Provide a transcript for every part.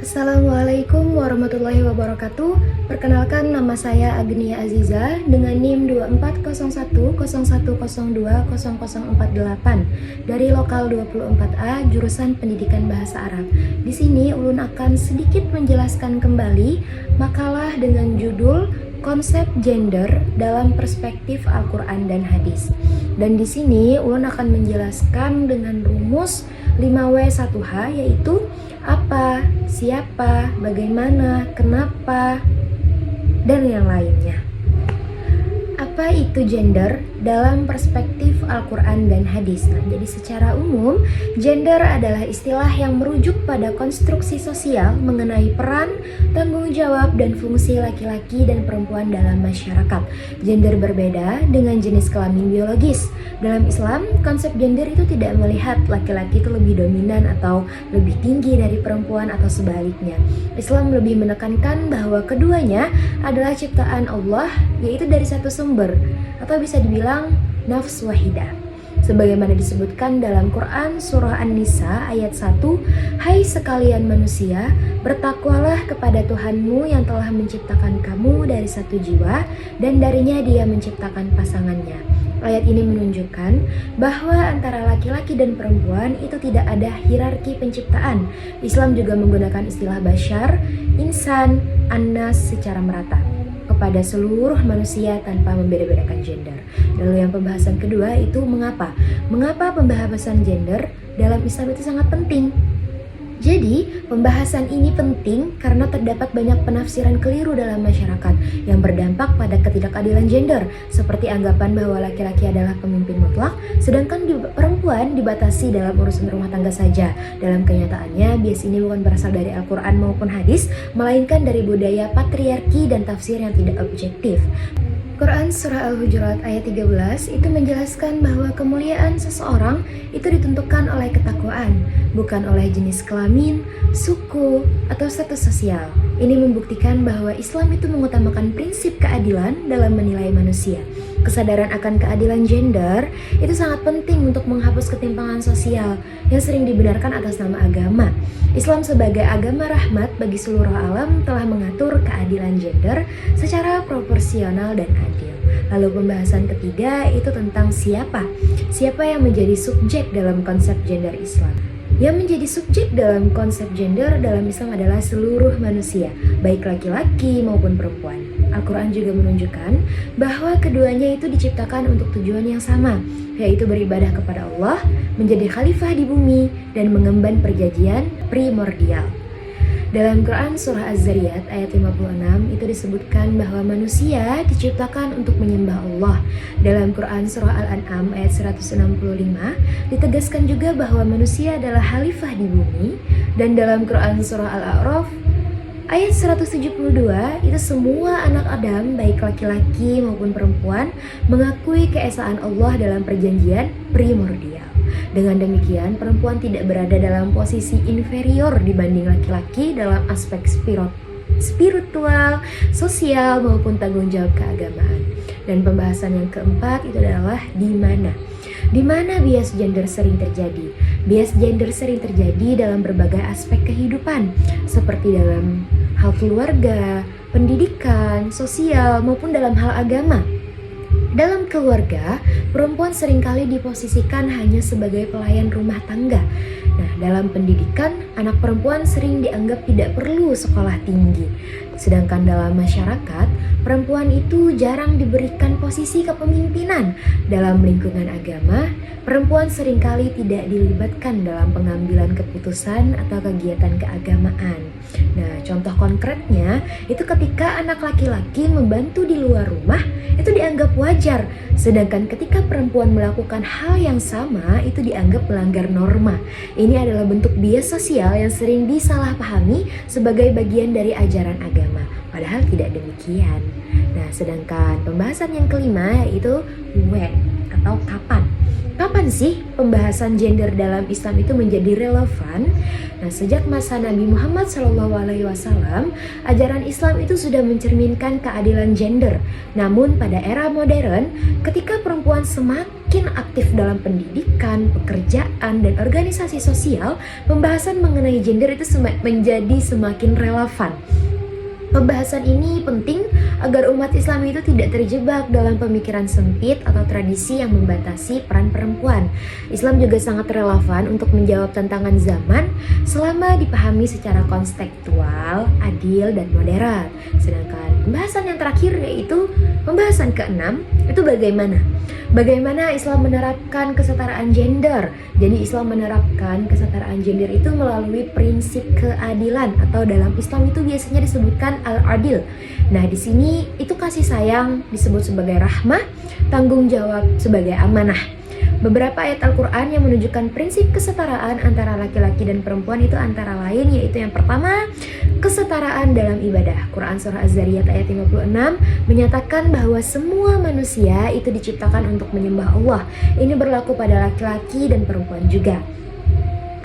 Assalamualaikum warahmatullahi wabarakatuh. Perkenalkan, nama saya Agnia Aziza dengan NIM 240101020048 dari lokal 24A jurusan Pendidikan Bahasa Arab. Di sini Ulun akan sedikit menjelaskan kembali makalah dengan judul Konsep Gender dalam Perspektif Al-Qur'an dan Hadis. Dan di sini Ulun akan menjelaskan dengan rumus 5W1H, yaitu apa, siapa, bagaimana, kenapa, dan yang lainnya. Apa itu gender dalam perspektif Al-Quran dan Hadis? Nah, jadi secara umum, gender adalah istilah yang merujuk pada konstruksi sosial mengenai peran, tanggung jawab, dan fungsi laki-laki dan perempuan dalam masyarakat. Gender berbeda dengan jenis kelamin biologis. Dalam Islam, konsep gender itu tidak melihat laki-laki itu lebih dominan atau lebih tinggi dari perempuan atau sebaliknya. Islam lebih menekankan bahwa keduanya adalah ciptaan Allah, yaitu dari satu sumber, atau bisa dibilang nafs wahidah. Sebagaimana disebutkan dalam Quran surah An-Nisa ayat 1, "Hai sekalian manusia, bertakwalah kepada Tuhanmu yang telah menciptakan kamu dari satu jiwa dan darinya Dia menciptakan pasangannya." Ayat ini menunjukkan bahwa antara laki-laki dan perempuan itu tidak ada hierarki penciptaan. Islam juga menggunakan istilah bashar, insan, annas secara merata kepada seluruh manusia tanpa membeda-bedakan gender. Lalu yang pembahasan kedua itu mengapa? Mengapa pembahasan gender dalam Islam itu sangat penting? Jadi, pembahasan ini penting karena terdapat banyak penafsiran keliru dalam masyarakat yang berdampak pada ketidakadilan gender, seperti anggapan bahwa laki-laki adalah pemimpin mutlak, sedangkan perempuan dibatasi dalam urusan rumah tangga saja. Dalam kenyataannya, bias ini bukan berasal dari Al-Quran maupun hadis, melainkan dari budaya patriarki dan tafsir yang tidak objektif. Quran Surah Al-Hujurat ayat 13 itu menjelaskan bahwa kemuliaan seseorang itu ditentukan oleh ketakwaan, bukan oleh jenis kelamin, suku, atau status sosial. Ini membuktikan bahwa Islam itu mengutamakan prinsip keadilan dalam menilai manusia. Kesadaran akan keadilan gender itu sangat penting untuk menghapus ketimpangan sosial yang sering dibenarkan atas nama agama. Islam sebagai agama rahmat bagi seluruh alam telah mengatur keadilan gender secara proporsional dan adil. Lalu pembahasan ketiga itu tentang siapa. Siapa yang menjadi subjek dalam konsep gender Islam? Yang menjadi subjek dalam konsep gender dalam Islam adalah seluruh manusia, baik laki-laki maupun perempuan. Al-Quran juga menunjukkan bahwa keduanya itu diciptakan untuk tujuan yang sama, yaitu beribadah kepada Allah, menjadi khalifah di bumi, dan mengemban perjanjian primordial. Dalam Quran Surah Az-Zariyat ayat 56 itu disebutkan bahwa manusia diciptakan untuk menyembah Allah. Dalam Quran Surah Al-An'am ayat 165 ditegaskan juga bahwa manusia adalah khalifah di bumi. Dan dalam Quran Surah Al-A'raf ayat 172 itu semua anak Adam baik laki-laki maupun perempuan mengakui keesaan Allah dalam perjanjian primordial. Dengan demikian, perempuan tidak berada dalam posisi inferior dibanding laki-laki dalam aspek spiritual, sosial, maupun tanggung jawab keagamaan. Dan pembahasan yang keempat itu adalah di mana. Di mana bias gender sering terjadi? Bias gender sering terjadi dalam berbagai aspek kehidupan, seperti dalam hal keluarga, pendidikan, sosial, maupun dalam hal agama. Dalam keluarga, perempuan seringkali diposisikan hanya sebagai pelayan rumah tangga. Nah, dalam pendidikan, anak perempuan sering dianggap tidak perlu sekolah tinggi. Sedangkan dalam masyarakat, perempuan itu jarang diberikan posisi kepemimpinan. Dalam lingkungan agama, perempuan seringkali tidak dilibatkan dalam pengambilan keputusan atau kegiatan keagamaan. Nah, contoh konkretnya itu ketika anak laki-laki membantu di luar rumah, itu dianggap wajar. Sedangkan ketika perempuan melakukan hal yang sama, itu dianggap melanggar norma. Ini adalah bentuk bias sosial yang sering disalahpahami sebagai bagian dari ajaran agama. Padahal tidak demikian. Nah, sedangkan pembahasan yang kelima yaitu when atau kapan. Kapan sih pembahasan gender dalam Islam itu menjadi relevan? Nah, sejak masa Nabi Muhammad SAW, ajaran Islam itu sudah mencerminkan keadilan gender. Namun pada era modern, ketika perempuan semakin semakin aktif dalam pendidikan, pekerjaan, dan organisasi sosial, pembahasan mengenai gender itu menjadi semakin relevan. Pembahasan ini penting agar umat Islam itu tidak terjebak dalam pemikiran sempit atau tradisi yang membatasi peran perempuan. Islam juga sangat relevan untuk menjawab tantangan zaman selama dipahami secara kontekstual, adil, dan moderat. Sedangkan pembahasan yang terakhir yaitu pembahasan keenam itu bagaimana Islam menerapkan kesetaraan gender. Jadi Islam menerapkan kesetaraan gender itu melalui prinsip keadilan, atau dalam Islam itu biasanya disebutkan al-adil. Nah, di sini itu kasih sayang disebut sebagai rahmah, tanggung jawab sebagai amanah. Beberapa ayat Al-Quran yang menunjukkan prinsip kesetaraan antara laki-laki dan perempuan itu antara lain yaitu yang pertama, kesetaraan dalam ibadah. Quran Surah Az-Zariyat ayat 56 menyatakan bahwa semua manusia itu diciptakan untuk menyembah Allah. Ini berlaku pada laki-laki dan perempuan juga.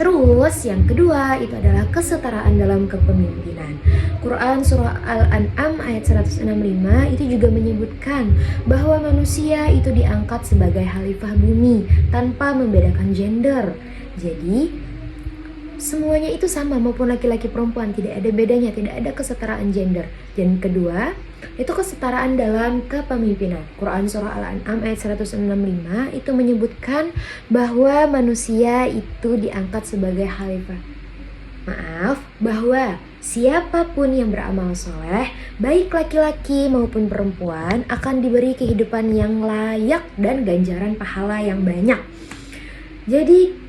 Terus yang kedua itu adalah kesetaraan dalam kepemimpinan. Quran Surah Al-An'am ayat 165 itu juga menyebutkan bahwa manusia itu diangkat sebagai khalifah bumi tanpa membedakan gender. Jadi semuanya itu sama, maupun laki-laki perempuan, tidak ada bedanya, tidak ada kesetaraan gender. Dan kedua itu kesetaraan dalam kepemimpinan. Quran Surah Al-An'am ayat 165 itu menyebutkan bahwa manusia itu diangkat sebagai khalifah. Bahwa siapapun yang beramal soleh, baik laki-laki maupun perempuan, akan diberi kehidupan yang layak dan ganjaran pahala yang banyak. Jadi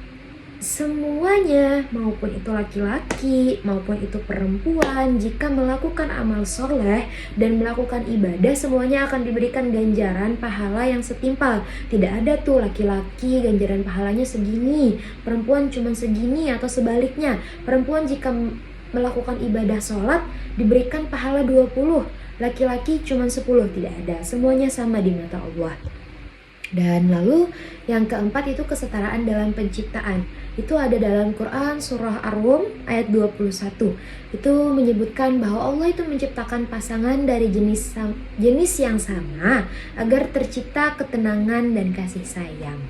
semuanya, maupun itu laki-laki maupun itu perempuan, jika melakukan amal soleh dan melakukan ibadah, semuanya akan diberikan ganjaran pahala yang setimpal. Tidak ada tuh laki-laki ganjaran pahalanya segini, perempuan cuma segini, atau sebaliknya. Perempuan jika melakukan ibadah sholat diberikan pahala 20, laki-laki cuma 10. Tidak ada, semuanya sama di mata Allah. Dan lalu yang keempat itu kesetaraan dalam penciptaan. Itu ada dalam Quran Surah Ar-Rum ayat 21. Itu menyebutkan bahwa Allah itu menciptakan pasangan dari jenis yang sama agar tercipta ketenangan dan kasih sayang.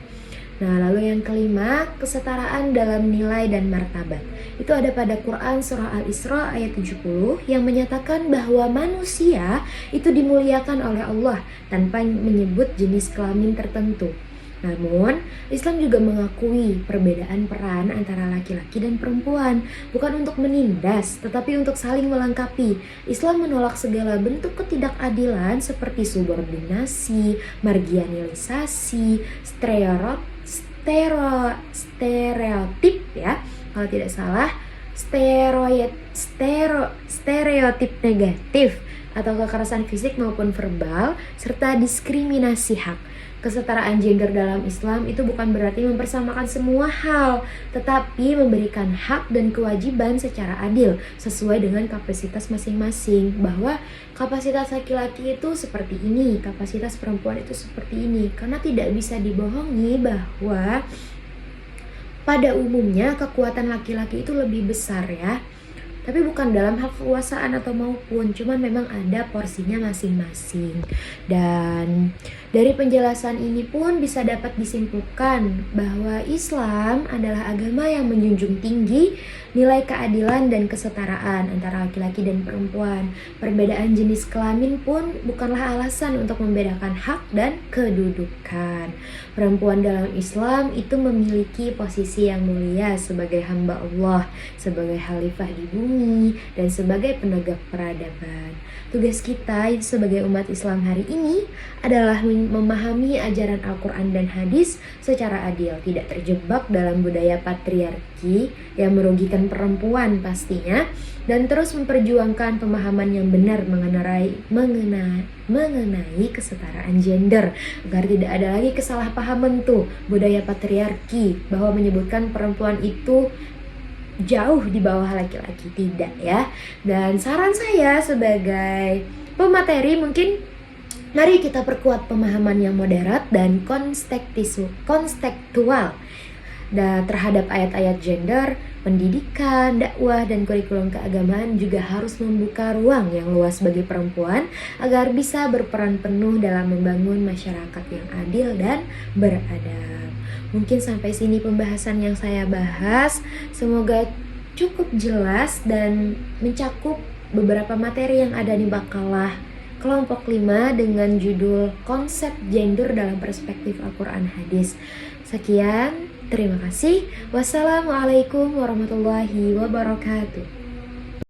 Nah, lalu yang kelima, kesetaraan dalam nilai dan martabat. Itu ada pada Quran Surah Al-Isra ayat 70 yang menyatakan bahwa manusia itu dimuliakan oleh Allah tanpa menyebut jenis kelamin tertentu. Namun, Islam juga mengakui perbedaan peran antara laki-laki dan perempuan, bukan untuk menindas, tetapi untuk saling melengkapi. Islam menolak segala bentuk ketidakadilan seperti subordinasi, marginalisasi, stereotip ya, kalau tidak salah, stereotip negatif atau kekerasan fisik maupun verbal, serta diskriminasi hak. Kesetaraan gender dalam Islam itu bukan berarti mempersamakan semua hal, tetapi memberikan hak dan kewajiban secara adil sesuai dengan kapasitas masing-masing. Bahwa kapasitas laki-laki itu seperti ini, kapasitas perempuan itu seperti ini. Karena tidak bisa dibohongi bahwa pada umumnya kekuatan laki-laki itu lebih besar ya. Tapi bukan dalam hal kekuasaan atau maupun, cuman memang ada porsinya masing-masing. Dan dari penjelasan ini pun bisa dapat disimpulkan bahwa Islam adalah agama yang menjunjung tinggi nilai keadilan dan kesetaraan antara laki-laki dan perempuan. Perbedaan jenis kelamin pun bukanlah alasan untuk membedakan hak dan kedudukan. Perempuan dalam Islam itu memiliki posisi yang mulia sebagai hamba Allah, sebagai khalifah di bumi, dan sebagai penegak peradaban. Tugas kita sebagai umat Islam hari ini adalah memahami ajaran Al-Quran dan hadis secara adil, tidak terjebak dalam budaya patriarki yang merugikan perempuan pastinya, dan terus memperjuangkan pemahaman yang benar mengenai kesetaraan gender, agar tidak ada lagi kesalahpahaman tuh budaya patriarki bahwa menyebutkan perempuan itu jauh di bawah laki-laki, tidak ya. Dan saran saya sebagai pemateri, mungkin mari kita perkuat pemahaman yang moderat dan kontekstual. Dan terhadap ayat-ayat gender, pendidikan, dakwah, dan kurikulum keagamaan juga harus membuka ruang yang luas bagi perempuan agar bisa berperan penuh dalam membangun masyarakat yang adil dan beradab. Mungkin sampai sini pembahasan yang saya bahas. Semoga cukup jelas dan mencakup beberapa materi yang ada di makalah kelompok 5 dengan judul Konsep Gender dalam Perspektif Al-Quran Hadis. Sekian, terima kasih. Wassalamualaikum warahmatullahi wabarakatuh.